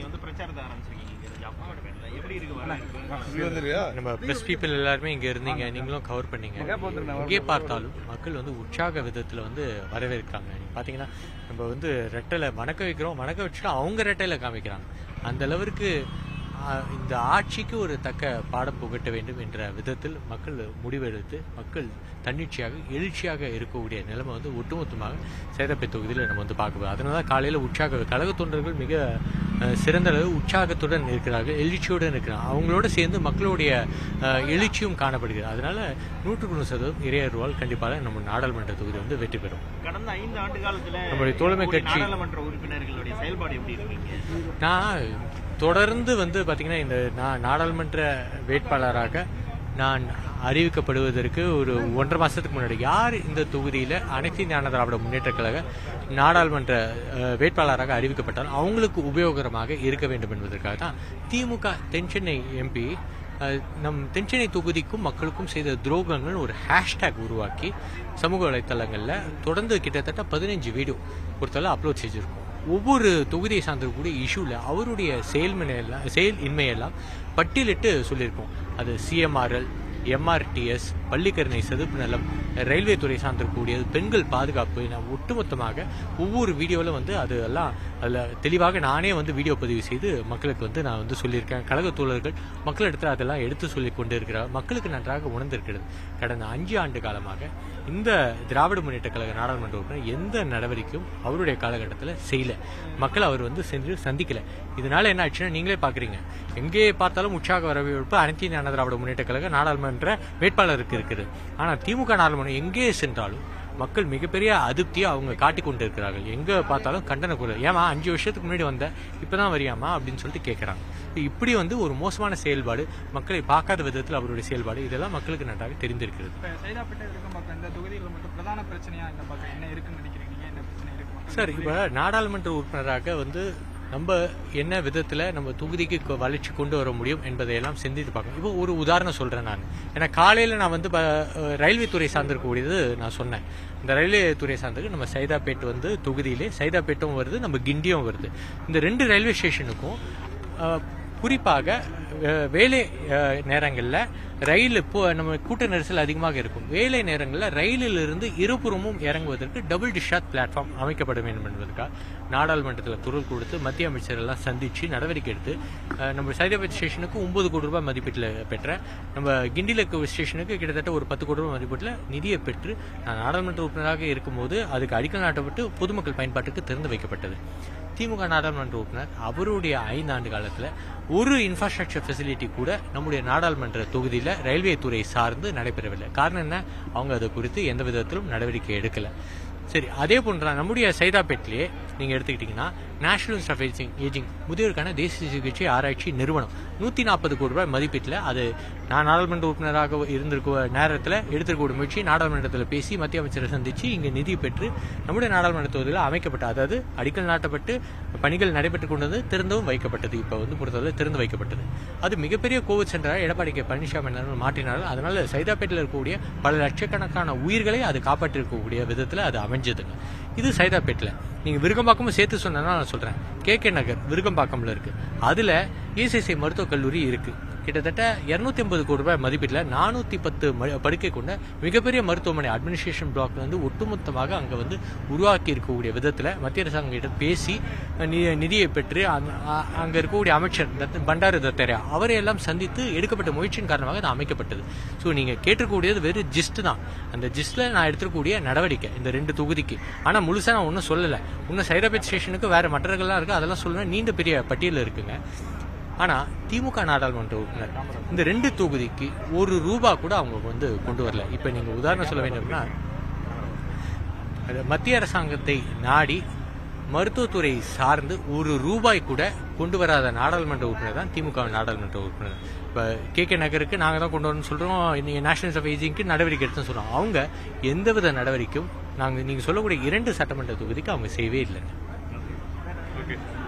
வந்து பிரச்சாரத்தை ஆரம்பிச்சிருக்கீங்க. எப்படி இருக்கு? நம்ம பிரஸ் பீப்புள் எல்லாருமே இங்க இருந்தீங்க, நீங்களும் கவர் பண்ணீங்க. இங்கே பார்த்தாலும் மக்கள் வந்து உற்சாக விதத்துல வந்து வரவேற்கிறாங்க. நீங்க பாத்தீங்கன்னா நம்ம வந்து ரெட்டையில வணக்க வைக்கிறோம், வணக்க வச்சுட்டு அவங்க ரெட்டையில காமிக்கிறாங்க. அந்த அளவிற்கு இந்த ஆட்சிக்கு ஒரு தக்க பாடம் புகட்ட வேண்டும் என்ற விதத்தில் மக்கள் முடிவெடுத்து மக்கள் தன்னிச்சையாக எழுச்சியாக இருக்கக்கூடிய நிலைமை வந்து ஒட்டுமொத்தமாக சேதப்பை தொகுதியில் நம்ம வந்து பார்க்க போகிறோம். அதனால தான் காலையில் உற்சாக கழக தொண்டர்கள் மிக சிறந்த அளவு உற்சாகத்துடன் இருக்கிறார்கள், எழுச்சியுடன் இருக்கிறாங்க. அவங்களோட சேர்ந்து மக்களுடைய எழுச்சியும் காணப்படுகிறது. அதனால 100% இறையருவால் கண்டிப்பாக நம்ம நாடாளுமன்ற தொகுதி வந்து வெற்றி பெறும். கடந்த 5 ஆண்டு காலத்தில் நம்முடைய தோழமை கட்சி நாடாளுமன்ற உறுப்பினர்களுடைய செயல்பாடு எப்படி இருக்கீங்க? நான் தொடர்ந்து வந்து பார்த்தீங்கன்னா இந்த நாடாளுமன்ற வேட்பாளராக நான் அறிவிக்கப்படுவதற்கு ஒரு 1.5 மாதத்துக்கு முன்னாடி யார் இந்த தொகுதியில் அனைத்து இந்திய அண்ணா திராவிட முன்னேற்ற கழக நாடாளுமன்ற வேட்பாளராக அறிவிக்கப்பட்டாலும் அவங்களுக்கு உபயோகரமாக இருக்க வேண்டும் என்பதற்காக தான் திமுக தென்சென்னை எம்பி நம் தென்சென்னை தொகுதிக்கும் மக்களுக்கும் செய்த துரோகங்கள் ஒரு ஹேஷ்டேக் உருவாக்கி சமூக வலைத்தளங்களில் தொடர்ந்து கிட்டத்தட்ட 15 வீடியோ பொறுத்தவரை அப்லோட் செஞ்சுருக்கோம். ஒவ்வொரு தொகுதியை சார்ந்திருக்கக்கூடிய இஷ்யூவில் அவருடைய செயல் இன்மையெல்லாம் பட்டியலிட்டு சொல்லியிருக்கோம். அது சிஎம்ஆர்எல், எம்ஆர்டிஎஸ், பள்ளிக்கரணை சதுப்பு நிலம், ரயில்வே துறை சார்ந்திருக்கக்கூடியது, பெண்கள் பாதுகாப்பு, நான் ஒட்டுமொத்தமாக ஒவ்வொரு வீடியோவில் வந்து அது எல்லாம் அதில் தெளிவாக நானே வந்து வீடியோ பதிவு செய்து மக்களுக்கு வந்து நான் வந்து சொல்லியிருக்கேன். கழக தோழர்கள் மக்களிடத்தில் அதெல்லாம் எடுத்து சொல்லி கொண்டு இருக்கிறார். மக்களுக்கு நன்றாக உணர்ந்திருக்கிறது. கடந்த 5 ஆண்டு காலமாக இந்த திராவிட முன்னேற்ற கழக நாடாளுமன்ற உறுப்பினர் எந்த நடவடிக்கையும் அவருடைய காலகட்டத்தில் செய்யல. மக்கள் அவர் வந்து சென்று சந்திக்கல. இதனால என்ன ஆச்சுன்னா நீங்களே பார்க்குறீங்க, எங்கே பார்த்தாலும் உற்சாக வரவேற்பு அனைத்து இந்திய அண்ணா திராவிட முன்னேற்ற கழக நாடாளுமன்ற வேட்பாளருக்கு இருக்குது. ஆனால் திமுக நாடாளுமன்றம் எங்கே சென்றாலும் மக்கள் மிகப்பெரிய அதிருப்தியை அவங்க காட்டிக் கொண்டு இருக்கிறார்கள். எங்கே பார்த்தாலும் கண்டன குரல். ஏமா 5 வருஷத்துக்கு முன்னாடி வந்த இப்பதான் வரியாமா அப்படின்னு சொல்லிட்டு கேட்குறாங்க. இப்படி வந்து ஒரு மோசமான செயல்பாடு, மக்களை பார்க்காத விதத்தில் அவருடைய செயல்பாடு, இதெல்லாம் மக்களுக்கு நன்றாக தெரிந்திருக்கிறது. சார், இப்போ நாடாளுமன்ற உறுப்பினராக வந்து நம்ம என்ன விதத்தில் நம்ம தொகுதிக்கு வளர்ச்சி கொண்டு வர முடியும் என்பதையெல்லாம் சிந்தித்து பார்க்கணும். இப்போ ஒரு உதாரணம் சொல்கிறேன் நான். ஏன்னா காலையில் நான் வந்து ரயில்வே துறை சார்ந்திருக்கக்கூடியது நான் சொன்னேன். இந்த ரயில்வே துறை சார்ந்தது நம்ம சைதாப்பேட் வந்து தொகுதியிலே சைதாப்பேட்டும் வருது, நம்ம கிண்டியும் வருது. இந்த 2 ரயில்வே ஸ்டேஷனுக்கும் குறிப்பாக வேலை நேரங்களில் ரயில் இப்போ நம்ம கூட்ட நெரிசல் அதிகமாக இருக்கும். வேலை நேரங்களில் ரயிலிலிருந்து இருபுறமும் இறங்குவதற்கு டபுள் டிஸ்சார்ஜ் பிளாட்ஃபார்ம் அமைக்கப்பட வேண்டும் என்பதற்காக நாடாளுமன்றத்தில் குரல் கொடுத்து மத்திய அமைச்சரெல்லாம் சந்தித்து நடவடிக்கை எடுத்து நம்ம சைதாபேட் ஸ்டேஷனுக்கு 9 கோடி ரூபாய் மதிப்பீட்டில் பெற்ற, நம்ம கிண்டியில் இருக்க ஸ்டேஷனுக்கு கிட்டத்தட்ட ஒரு 10 கோடி ரூபாய் மதிப்பீட்டில் நிதியை பெற்று நான் நாடாளுமன்ற உறுப்பினராக இருக்கும்போது அதுக்கு அடிக்கல் நாட்டப்பட்டு பொதுமக்கள் பயன்பாட்டுக்கு திறந்து வைக்கப்பட்டது. திமுக நாடாளுமன்ற உறுப்பினர் அவருடைய 5 ஆண்டு காலத்தில் ஒரு இன்ஃப்ராஸ்ட்ரக்சர் ஃபெசிலிட்டி கூட நம்முடைய நாடாளுமன்ற தொகுதியில் ரயில்வே துறை சார்ந்து நடைபெறவில்லை. காரணம் என்ன? அவங்க அது குறித்து எந்த விதத்திலும் நடவடிக்கை எடுக்கலை. சரி, அதே போன்ற நம்முடைய சைதாப்பேட்லேயே நீங்கள் எடுத்துக்கிட்டிங்கன்னா நேஷனல் இன்ஸ்டிடியூட் ஆஃப் ஏஜிங் முதியோருக்கான தேசிய சிகிச்சை ஆராய்ச்சி நிறுவனம் 140 கோடி ரூபாய் மதிப்பீட்டில், அது நான் நாடாளுமன்ற உறுப்பினராக இருந்திருக்க நேரத்தில் எடுத்திருக்க முயற்சி நாடாளுமன்றத்தில் பேசி மத்திய அமைச்சரை சந்தித்து இங்கே நிதி பெற்று நம்முடைய நாடாளுமன்ற தொகுதியில் அமைக்கப்பட்ட, அதாவது அடிக்கல் நாட்டப்பட்டு பணிகள் நடைபெற்றுக் கொண்டது, திறந்தும் வைக்கப்பட்டது. இப்போ வந்து பொறுத்தவரை திறந்து வைக்கப்பட்டது. அது மிகப்பெரிய கோவிட் சென்டராக எடப்பாடி கே பழனிசாமி மாற்றினார்கள். அதனால சைதாப்பேட்டில் இருக்கக்கூடிய பல லட்சக்கணக்கான உயிர்களை அது காப்பாற்றிருக்கக்கூடிய விதத்தில் அது அமைஞ்சதுங்க. இது சைதாப்பேட்டில். நீங்கள் விருகம்பாக்கமும் சேர்த்து சொன்னா நான் சொல்கிறேன். கே நகர் விருகம்பாக்கம்ல இருக்கு. அதில் இஎஸ்ஐசி மருத்துவக் கல்லூரி இருக்கு. கிட்டத்தட்ட 250 கோடி ரூபாய் மதிப்பீட்டில் 410 படுக்கை கொண்ட மிகப்பெரிய மருத்துவமனை அட்மினிஸ்ட்ரேஷன் பிளாக் வந்து ஒட்டுமொத்தமாக அங்கே வந்து உருவாக்கி இருக்கக்கூடிய விதத்தில் மத்திய அரசாங்கம் கிட்ட பேசி நிதியை பெற்று அங்கே இருக்கக்கூடிய அமைச்சர் பண்டாரு தத்தேரியா அவரையெல்லாம் சந்தித்து எடுக்கப்பட்ட முயற்சியின் காரணமாக அது அமைக்கப்பட்டது. ஸோ நீங்கள் கேட்டிருக்கக்கூடியது வெறும் ஜிஸ்ட் தான். அந்த ஜிஸ்டில் நான் எடுத்துக்கூடிய நடவடிக்கை இந்த 2 தொகுதிக்கு. ஆனால் முழுசாக நான் ஒன்றும் சொல்லலை. இன்னும் சைதாபேட் ஸ்டேஷனுக்கு வேறு மற்றவர்கள்லாம் இருக்குது, அதெல்லாம் சொல்லணும், நீண்ட பெரிய பட்டியலில் இருக்குங்க. ஆனால் திமுக நாடாளுமன்ற உறுப்பினர் இந்த 2 தொகுதிக்கு 1 ரூபா கூட அவங்க வந்து கொண்டு வரல. இப்போ நீங்கள் உதாரணம் சொல்ல வேண்டும்னா மத்திய அரசாங்கத்தை நாடி மருத்துவத்துறை சார்ந்து 1 ரூபாய் கூட கொண்டு வராத நாடாளுமன்ற உறுப்பினர் தான் திமுக நாடாளுமன்ற உறுப்பினர். இப்போ கே நகருக்கு நாங்கள் தான் கொண்டு வரணும்னு சொல்கிறோம், நேஷனல் இன்ஸ்டிடியூட் ஆஃப் ஏஜிங்க்கு நடவடிக்கை எடுத்துன்னு சொல்கிறோம். அவங்க எந்தவித நடவடிக்கையும் நீங்கள் சொல்லக்கூடிய 2 சட்டமன்ற தொகுதிக்கு அவங்க செய்யவே இல்லைங்க.